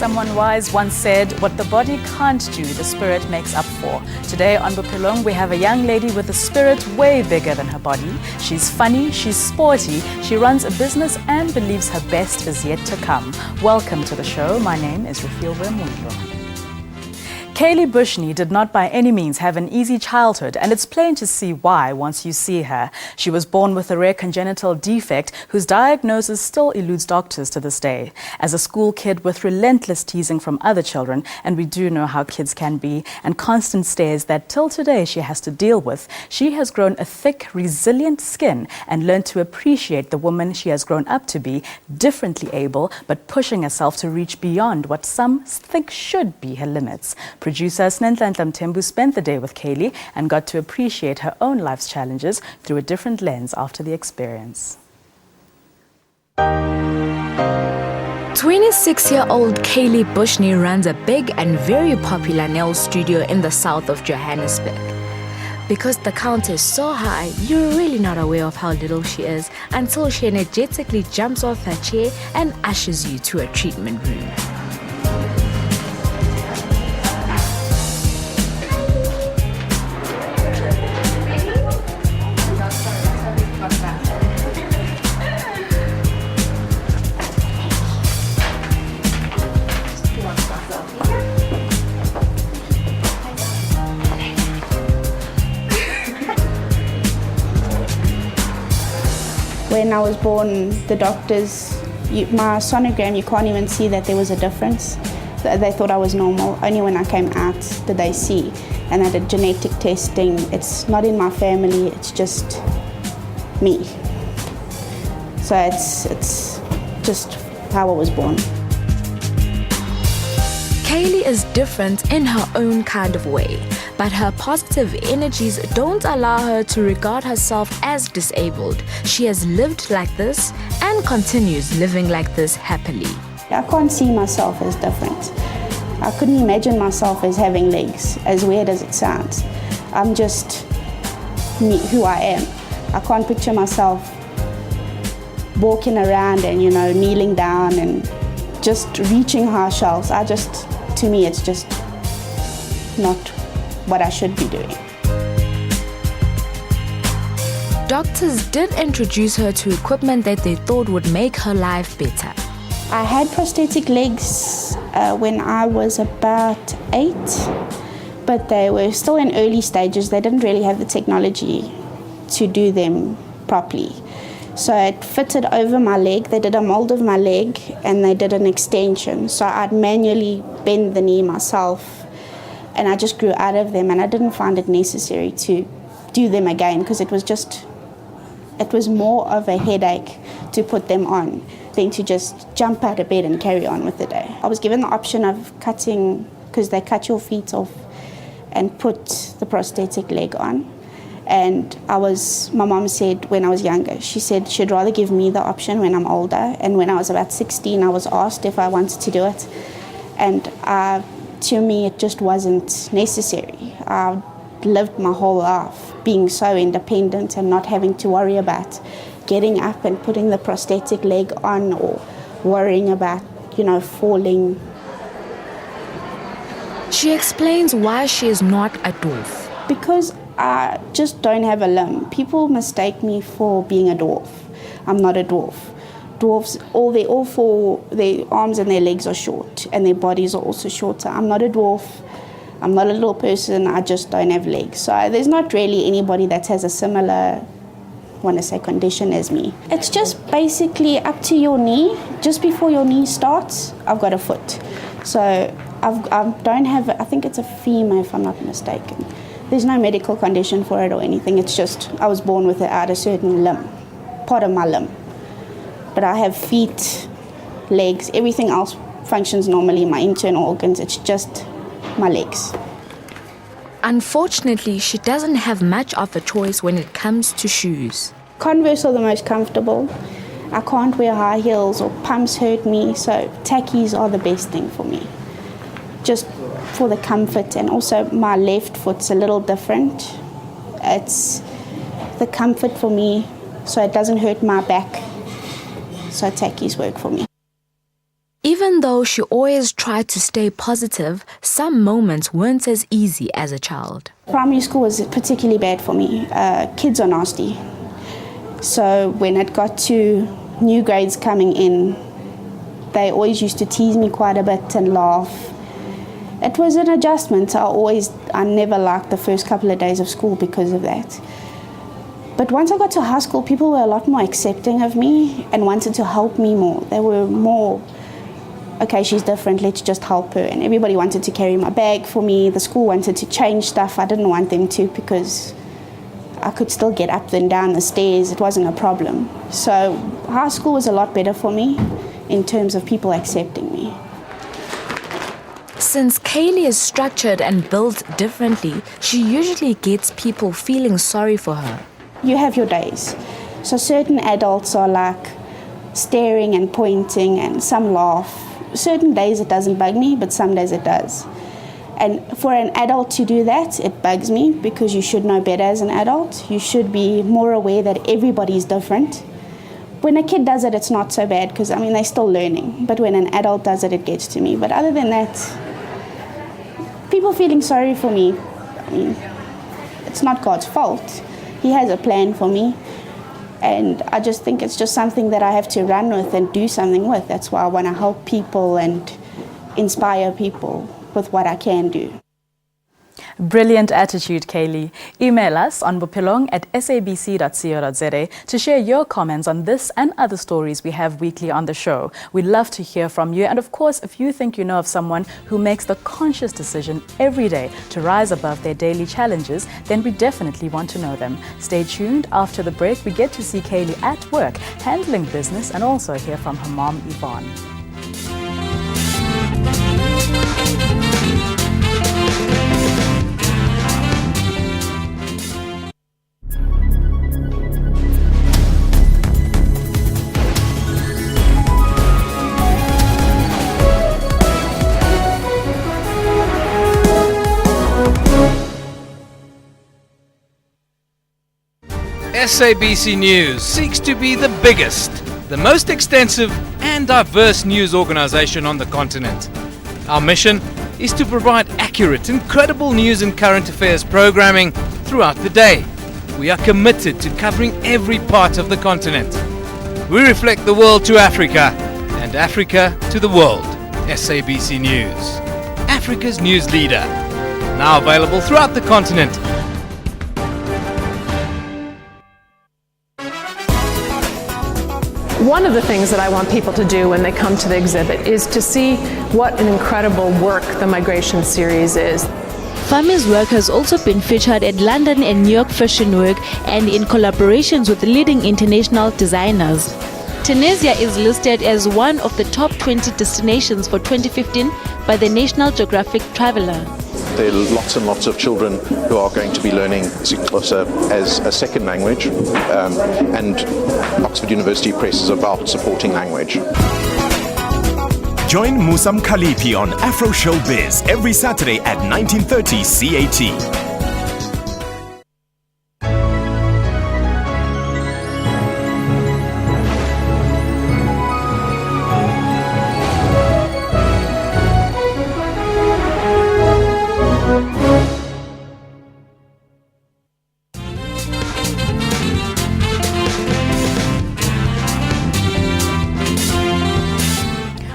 Someone wise once said, what the body can't do, the spirit makes up for. Today on Bophelong, we have a young lady with a spirit way bigger than her body. She's funny, she's sporty, she runs a business and believes her best is yet to come. Welcome to the show. My name is Rafiel Wemwindlo. Kaylee Bushney did not by any means have an easy childhood, and it's plain to see why once you see her. She was born with a rare congenital defect whose diagnosis still eludes doctors to this day. As a school kid with relentless teasing from other children, and we do know how kids can be, and constant stares that till today she has to deal with, she has grown a thick, resilient skin and learned to appreciate the woman she has grown up to be, differently able, but pushing herself to reach beyond what some think should be her limits. Producer Snenhlanhla Mthembu spent the day with Kaylee and got to appreciate her own life's challenges through a different lens after the experience. 26-year-old Kaylee Bushney runs a big and very popular nail studio in the south of Johannesburg. Because the counter is so high, you're really not aware of how little she is until she energetically jumps off her chair and ushers you to a treatment room. When I was born, the doctors, my sonogram, you can't even see that there was a difference. They thought I was normal. Only when I came out did they see. And I did genetic testing. It's not in my family, it's just me. So it's just how I was born. Kaylee is different in her own kind of way, but her positive energies don't allow her to regard herself as disabled. She has lived like this and continues living like this happily. I can't see myself as different. I couldn't imagine myself as having legs, as weird as it sounds. I'm just me, who I am. I can't picture myself walking around and, kneeling down and just reaching high shelves. To me, it's just not what I should be doing. Doctors did introduce her to equipment that they thought would make her life better. I had prosthetic legs when I was about 8, but they were still in early stages. They didn't really have the technology to do them properly. So it fitted over my leg. They did a mold of my leg and they did an extension. So I'd manually bend the knee myself and I just grew out of them, and I didn't find it necessary to do them again because it was more of a headache to put them on than to just jump out of bed and carry on with the day. I was given the option of cutting, because they cut your feet off and put the prosthetic leg on. And my mom said when I was younger, she said she'd rather give me the option when I'm older. And when I was about 16, I was asked if I wanted to do it. And to me, it just wasn't necessary. I lived my whole life being so independent and not having to worry about getting up and putting the prosthetic leg on or worrying about, falling. She explains why she is not a dwarf. Because I just don't have a limb. People mistake me for being a dwarf. I'm not a dwarf. Dwarfs, their arms and their legs are short and their bodies are also shorter. I'm not a dwarf. I'm not a little person. I just don't have legs. So there's not really anybody that has a similar, condition as me. It's just basically up to your knee. Just before your knee starts, I've got a foot. So I think it's a femur if I'm not mistaken. There's no medical condition for it or anything. It's just I was born with it at a certain limb, part of my limb. But I have feet, legs, everything else functions normally, my internal organs. It's just my legs. Unfortunately, she doesn't have much of a choice when it comes to shoes. Converse are the most comfortable. I can't wear high heels or pumps hurt me, so tackies are the best thing for me. Just for the comfort, and also my left foot's a little different. It's the comfort for me, so it doesn't hurt my back. So tackies work for me. Even though she always tried to stay positive, some moments weren't as easy as a child. Primary school was particularly bad for me. Kids are nasty. So when it got to new grades coming in, they always used to tease me quite a bit and laugh. It was an adjustment. I never liked the first couple of days of school because of that. But once I got to high school, people were a lot more accepting of me and wanted to help me more. They were more, okay, she's different, let's just help her. And everybody wanted to carry my bag for me. The school wanted to change stuff. I didn't want them to because I could still get up and down the stairs. It wasn't a problem. So high school was a lot better for me in terms of people accepting me. Since Kaylee is structured and built differently, she usually gets people feeling sorry for her. You have your days. So certain adults are like staring and pointing and some laugh. Certain days it doesn't bug me, but some days it does. And for an adult to do that, it bugs me because you should know better as an adult. You should be more aware that everybody's different. When a kid does it, it's not so bad because, they're still learning. But when an adult does it, it gets to me. But other than that, people feeling sorry for me, it's not God's fault. He has a plan for me. And I just think it's just something that I have to run with and do something with. That's why I want to help people and inspire people with what I can do. Brilliant attitude, Kaylee. Email us on bophelong@sabc.co.za to share your comments on this and other stories we have weekly on the show. We'd love to hear from you. And of course, if you think you know of someone who makes the conscious decision every day to rise above their daily challenges, then we definitely want to know them. Stay tuned. After the break, we get to see Kaylee at work, handling business, and also hear from her mom, Yvonne. SABC News seeks to be the biggest, the most extensive and diverse news organization on the continent. Our mission is to provide accurate and credible news and current affairs programming throughout the day. We are committed to covering every part of the continent. We reflect the world to Africa and Africa to the world. SABC News, Africa's news leader. Now available throughout the continent. One of the things that I want people to do when they come to the exhibit is to see what an incredible work the Migration Series is. Fami's work has also been featured at London and New York Fashion Week and in collaborations with leading international designers. Tunisia is listed as one of the top 20 destinations for 2015 by the National Geographic Traveller. There are lots and lots of children who are going to be learning Xhosa as a second language, and Oxford University Press is about supporting language. Join Musam Khalipi on Afro Showbiz every Saturday at 19:30 CAT.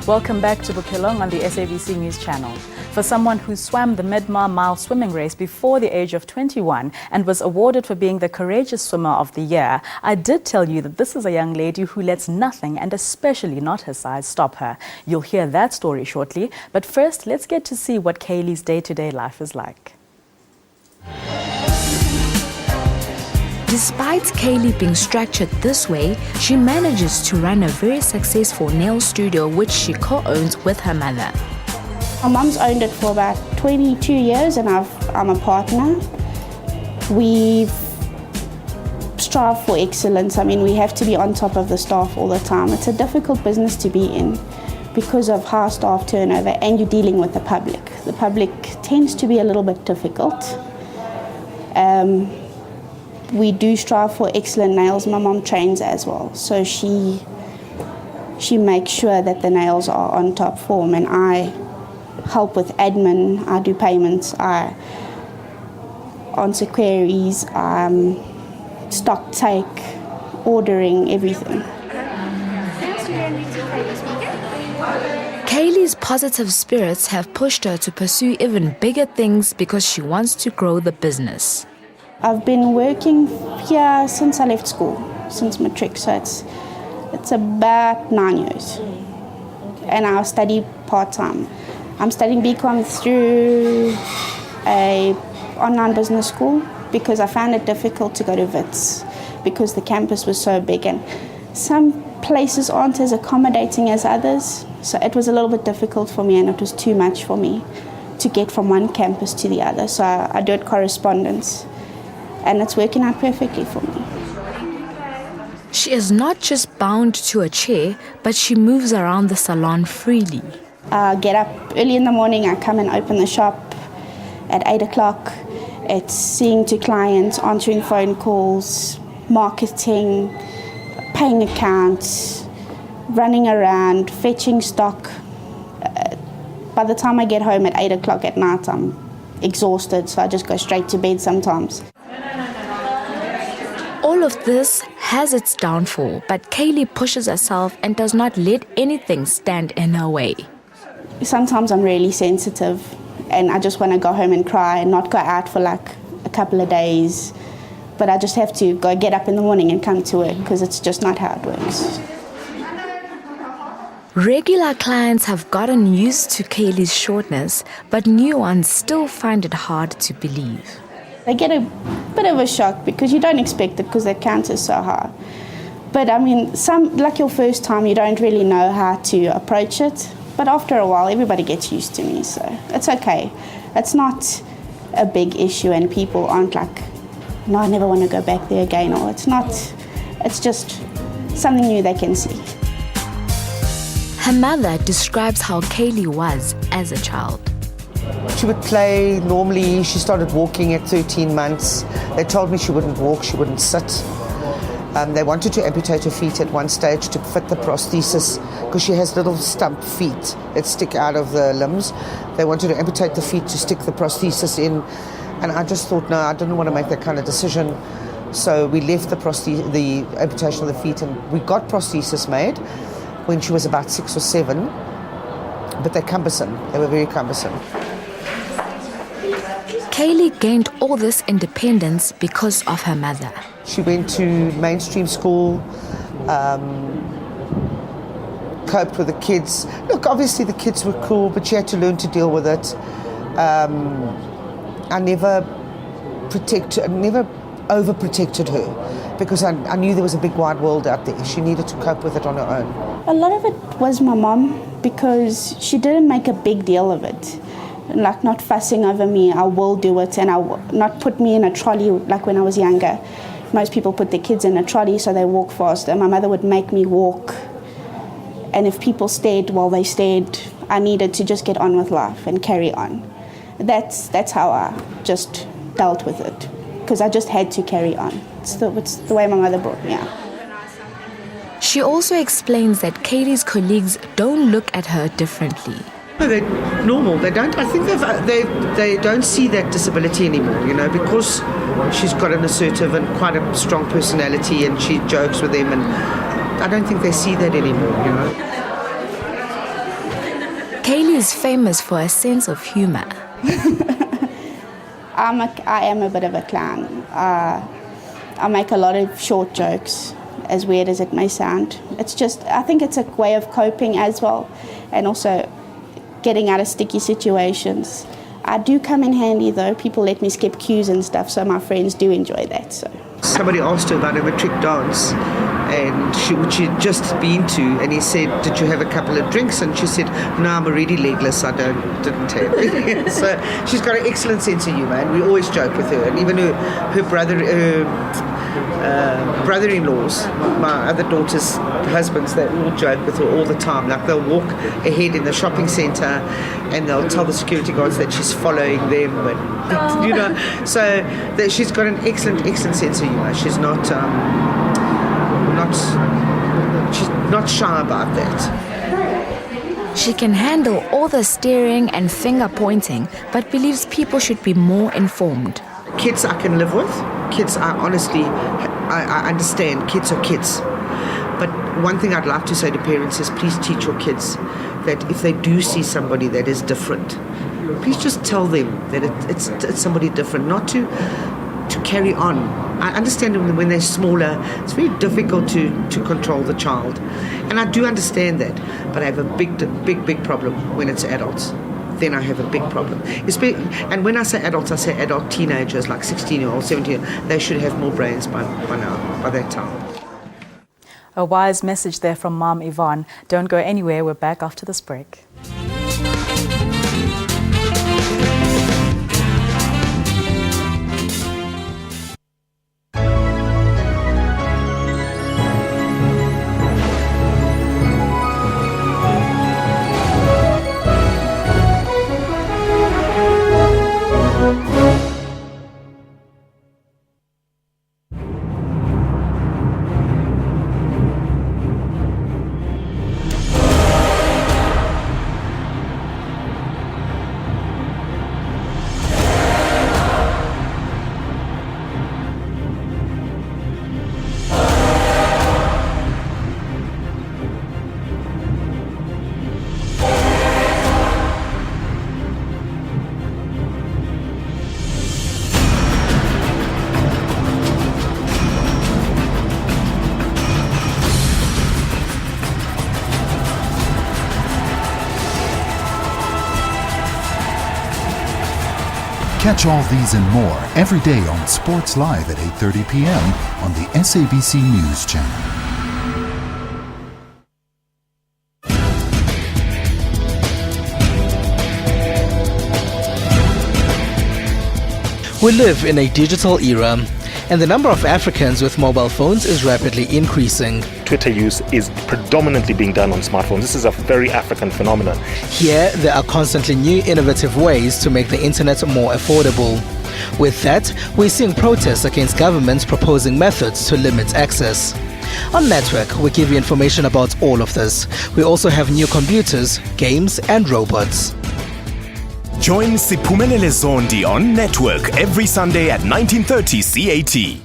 Welcome back to Bophelong on the SABC News channel. For someone who swam the Midmar Mile swimming race before the age of 21 and was awarded for being the Courageous Swimmer of the Year, I did tell you that this is a young lady who lets nothing, and especially not her size, stop her. You'll hear that story shortly, but first let's get to see what Kaylee's day-to-day life is like. Despite Kaylee being structured this way, she manages to run a very successful nail studio which she co-owns with her mother. My mom's owned it for about 22 years and I'm a partner. We strive for excellence. We have to be on top of the staff all the time. It's a difficult business to be in because of high staff turnover and you're dealing with the public. The public tends to be a little bit difficult. We do strive for excellent nails. My mom trains as well, so she she makes sure that the nails are on top form, and I help with admin. I do payments, I answer queries, stock take, ordering, everything. Kaylee's positive spirits have pushed her to pursue even bigger things because she wants to grow the business. I've been working here since I left school, since matric, so it's about 9 years. And I study part-time. I'm studying BCom through a online business school because I found it difficult to go to WITS because the campus was so big and some places aren't as accommodating as others. So it was a little bit difficult for me, and it was too much for me to get from one campus to the other. So I do it correspondence, and it's working out perfectly for me. She is not just bound to a chair, but she moves around the salon freely. I get up early in the morning, I come and open the shop at 8 o'clock. It's seeing to clients, answering phone calls, marketing, paying accounts, running around, fetching stock. By the time I get home at 8 o'clock at night, I'm exhausted, so I just go straight to bed sometimes. All of this has its downfall, but Kaylee pushes herself and does not let anything stand in her way. Sometimes I'm really sensitive and I just want to go home and cry and not go out for like a couple of days. But I just have to go get up in the morning and come to work because it's just not how it works. Regular clients have gotten used to Kaylee's shortness, but new ones still find it hard to believe. They get a bit of a shock because you don't expect it because the count is so high. But I mean, like your first time, you don't really know how to approach it. But after a while, everybody gets used to me, so it's okay. It's not a big issue and people aren't like, no, I never want to go back there again, or it's not, it's just something new they can see. Her mother describes how Kaylee was as a child. She would play normally. She started walking at 13 months. They told me she wouldn't walk, she wouldn't sit. They wanted to amputate her feet at one stage to fit the prosthesis because she has little stump feet that stick out of the limbs. They wanted to amputate the feet to stick the prosthesis in. And I just thought, no, I didn't want to make that kind of decision. So we left the amputation of the feet, and we got prosthesis made when she was about 6 or 7. But they're cumbersome. They were very cumbersome. Kaylee gained all this independence because of her mother. She went to mainstream school, coped with the kids. Look, obviously the kids were cool, but she had to learn to deal with it. I never overprotected her because I knew there was a big wide world out there. She needed to cope with it on her own. A lot of it was my mom because she didn't make a big deal of it. Like not fussing over me, I will do it, and not put me in a trolley like when I was younger. Most people put their kids in a trolley so they walk faster. My mother would make me walk, and if people stared while they stared, I needed to just get on with life and carry on. That's how I just dealt with it, because I just had to carry on. It's the way my mother brought me up. She also explains that Kaylee's colleagues don't look at her differently. No, they're normal. They don't. I think they don't see that disability anymore. You know, because she's got an assertive and quite a strong personality, and she jokes with them, and I don't think they see that anymore. You know. Kaylee is famous for a sense of humor. I am a bit of a clown. I make a lot of short jokes, as weird as it may sound. It's just, I think it's a way of coping as well, and also getting out of sticky situations. I do come in handy though. People let me skip queues and stuff, so my friends do enjoy that. So somebody asked her about a matric dance, and which she'd just been to, and he said, "Did you have a couple of drinks?" And she said, "No, I'm already legless. I didn't have." So she's got an excellent sense of humour, and we always joke with her. And even her brother-in-laws, my other daughter's husbands, they all joke with her all the time. Like they'll walk ahead in the shopping centre and they'll tell the security guards that she's following them, and you know. So that she's got an excellent sense of humour. She's not She's not shy about that. She can handle all the staring and finger pointing, but believes people should be more informed. Kids I can live with. Kids, I understand. Kids are kids. But one thing I'd like to say to parents is please teach your kids that if they do see somebody that is different, please just tell them that it's somebody different, not to carry on. I understand when they're smaller, it's very difficult to control the child. And I do understand that, but I have a big problem when it's adults. Then I have a big problem. And when I say adults, I say adult teenagers, like 16-year-olds, 17-year-olds. They should have more brains by now, by that time. A wise message there from Mom Yvonne. Don't go anywhere. We're back after this break. Catch all these and more every day on Sports Live at 8:30 p.m. on the SABC News Channel. We live in a digital era, and the number of Africans with mobile phones is rapidly increasing. Twitter use is predominantly being done on smartphones. This is a very African phenomenon. Here, there are constantly new innovative ways to make the internet more affordable. With that, we're seeing protests against governments proposing methods to limit access. On Network, we give you information about all of this. We also have new computers, games, and robots. Join Siphumelele Zondi on Network every Sunday at 19:30 CAT.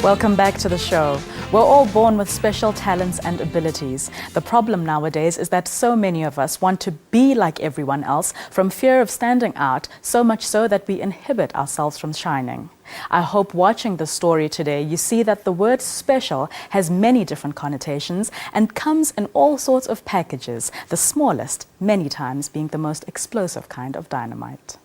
Welcome back to the show. We're all born with special talents and abilities. The problem nowadays is that so many of us want to be like everyone else from fear of standing out, so much so that we inhibit ourselves from shining. I hope watching this story today, you see that the word special has many different connotations and comes in all sorts of packages, the smallest many times being the most explosive kind of dynamite.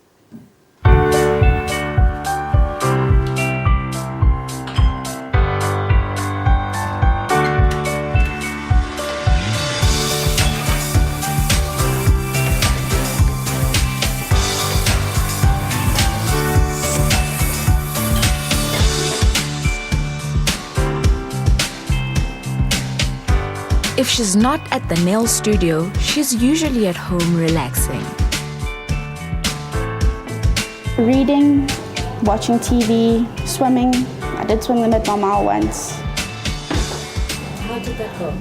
If she's not at the nail studio, she's usually at home relaxing. Reading, watching TV, swimming. I did swim the mid-mile once. How did that go?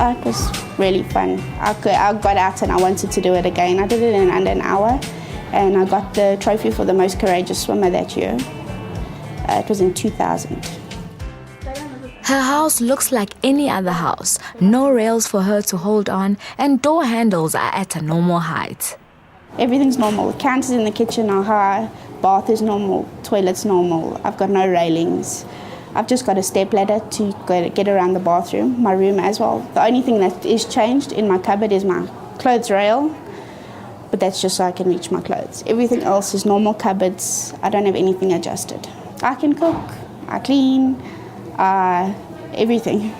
It was really fun. I got out and I wanted to do it again. I did it in under an hour and I got the trophy for the most courageous swimmer that year. It was in 2000. Her house looks like any other house. No rails for her to hold on, and door handles are at a normal height. Everything's normal. Counters in the kitchen are high, bath is normal, toilet's normal. I've got no railings. I've just got a step ladder to get around the bathroom, my room as well. The only thing that is changed in my cupboard is my clothes rail, but that's just so I can reach my clothes. Everything else is normal cupboards. I don't have anything adjusted. I can cook, I clean, everything.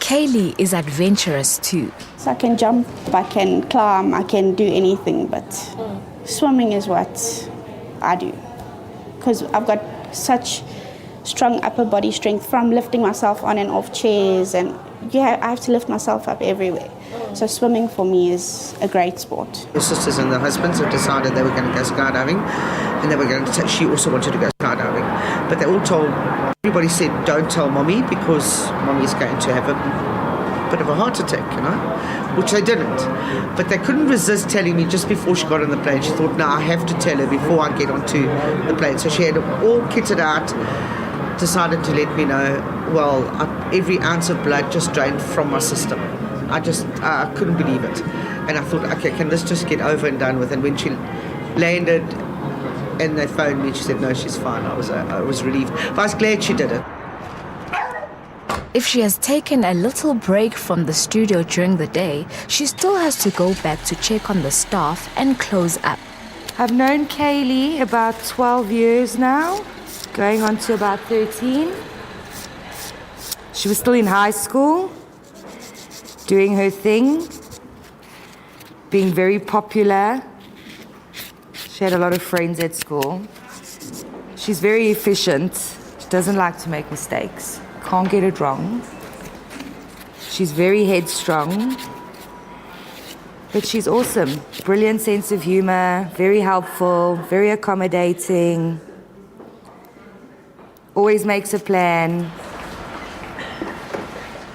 Kaylee is adventurous too. So I can jump, I can climb, I can do anything, but swimming is what I do. Because I've got such strong upper body strength from lifting myself on and off chairs, and I have to lift myself up everywhere. So swimming for me is a great sport. The sisters and the husbands have decided they were going to go skydiving, and they were going to. She also wanted to go skydiving, but they all told. Everybody said, "Don't tell mommy because mommy's going to have a bit of a heart attack," which they didn't. But they couldn't resist telling me just before she got on the plane. She thought, "No, I have to tell her before I get onto the plane." So she had it all kitted out. Decided to let me know. Well, every ounce of blood just drained from my system. I couldn't believe it. And I thought, okay, can this just get over and done with? And when she landed and they phoned me, she said, no, she's fine. I was relieved. But I was glad she did it. If she has taken a little break from the studio during the day, she still has to go back to check on the staff and close up. I've known Kaylee about 12 years now, going on to about 13. She was still in high school, doing her thing, being very popular. She had a lot of friends at school. She's very efficient. She doesn't like to make mistakes. Can't get it wrong. She's very headstrong. But she's awesome. Brilliant sense of humor, very helpful, very accommodating. Always makes a plan.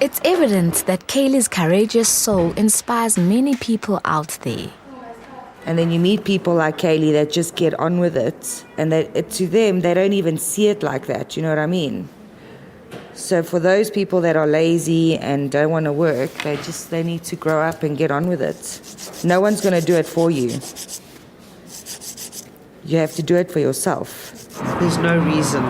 It's evident that Kaylee's courageous soul inspires many people out there. And then you meet people like Kaylee that just get on with it. And to them, they don't even see it like that. You know what I mean? So for those people that are lazy and don't want to work, they need to grow up and get on with it. No one's going to do it for you. You have to do it for yourself. There's no reason.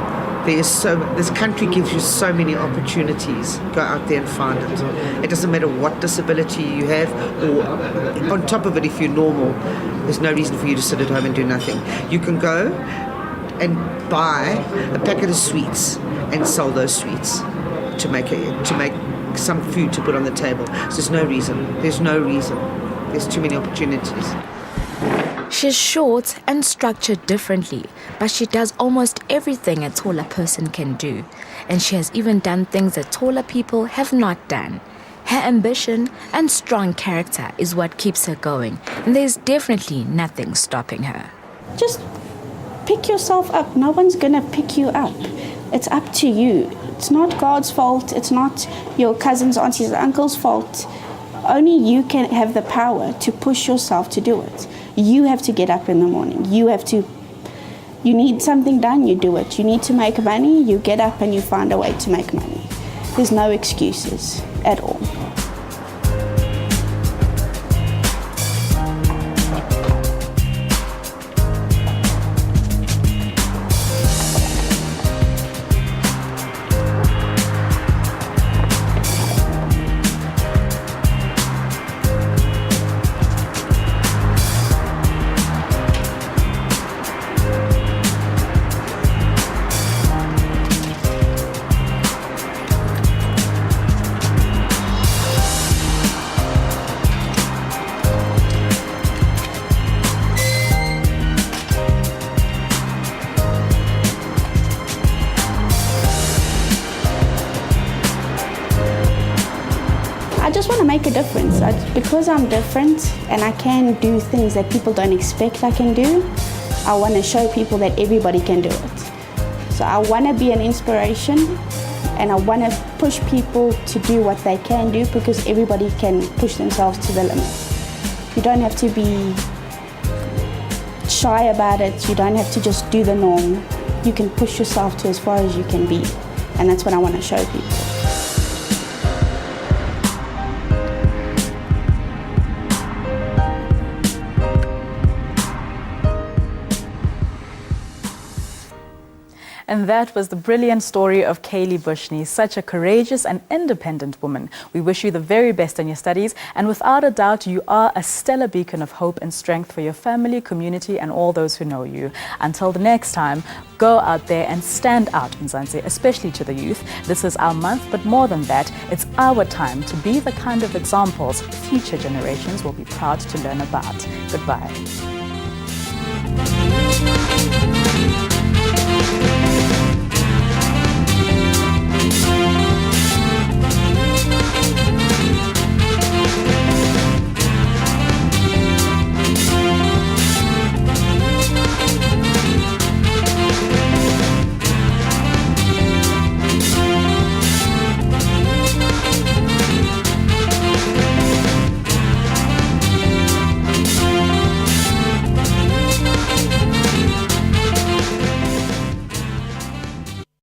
This country gives you so many opportunities. Go out there and find it. It doesn't matter what disability you have, or on top of it, if you're normal, there's no reason for you to sit at home and do nothing. You can go and buy a packet of sweets and sell those sweets to make some food to put on the table. So there's no reason. There's too many opportunities. She's short and structured differently, but she does almost everything a taller person can do. And she has even done things that taller people have not done. Her ambition and strong character is what keeps her going, and there's definitely nothing stopping her. Just pick yourself up. No one's gonna pick you up. It's up to you. It's not God's fault. It's not your cousins, aunties, uncles' fault. Only you can have the power to push yourself to do it. You have to get up in the morning. You need something done, you do it. You need to make money, you get up and you find a way to make money. There's no excuses at all. I just want to make a difference. Because I'm different and I can do things that people don't expect I can do, I want to show people that everybody can do it. So I want to be an inspiration, and I want to push people to do what they can do, because everybody can push themselves to the limit. You don't have to be shy about it. You don't have to just do the norm. You can push yourself to as far as you can be, and that's what I want to show people. And that was the brilliant story of Kaylee Bushney, such a courageous and independent woman. We wish you the very best in your studies, and without a doubt, you are a stellar beacon of hope and strength for your family, community, and all those who know you. Until the next time, go out there and stand out, Mzansi, especially to the youth. This is our month, but more than that, it's our time to be the kind of examples future generations will be proud to learn about. Goodbye.